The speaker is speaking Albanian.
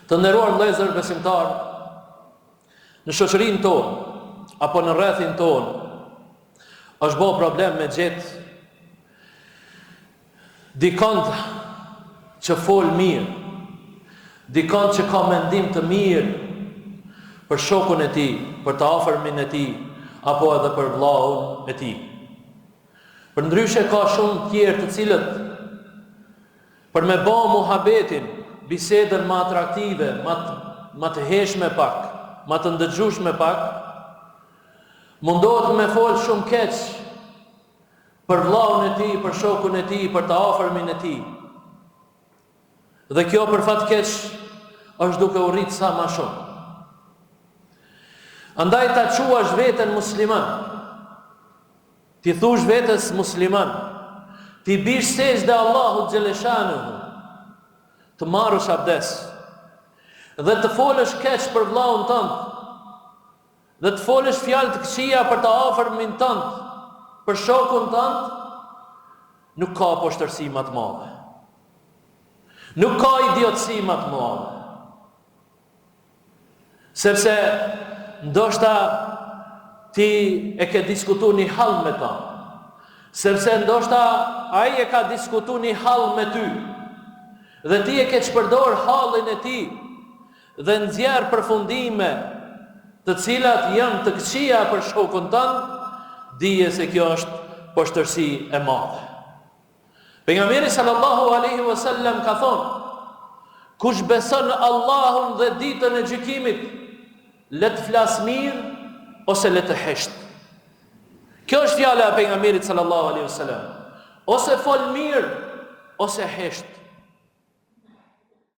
Të nderuar vëllezër besimtar, në shoqërinë tonë apo në rrethin tonë është bërë problem me gjetë dikant që fol mirë, dikant që ka mendim të mirë për shokun e tij, për të afërmin e tij, apo edhe për vllahun e tij. Përndryshe ka shumë tjerë të cilët për me bë muhabetin, bisedën më atraktive, më të heshme pak, më të ndëgjueshme pak, mundohet me fol shumë keq për vllahun e tij, për shokun e tij, për të afërmin e tij. Dhe kjo për fat keq është duke u rrit sa më shumë. Andaj ta quash veten musliman, ti thush vetes musliman, ti bish sejdë Allahut xhaleshanuhu, të marrësh abdes, dhe të folësh keq për vllahun tënd, dhe të folësh fjalë të këqija për të afërmin tënd, për shokun tënd, nuk ka poshtërsi më të madhe. Nuk ka idiotësi më të madhe. Sepse ndoshta ti e ke diskutuar një hall me ta. Sepse ndoshta ai e ka diskutuar një hall me ty. Dhe ti e ke shpërdor hallin e tij dhe nxjerr përfundime të cilat janë të këqija për shokun tënd, dije se kjo është poshtërsi e madhe. Pejgamberi sallallahu alaihi wasallam ka thonë: kush beson Allahun dhe ditën e gjykimit, le të flas mirë ose le të hesht. Kjo është fjala e pejgamberit sallallahu alaihi wasallam. Ose fol mirë ose hesht.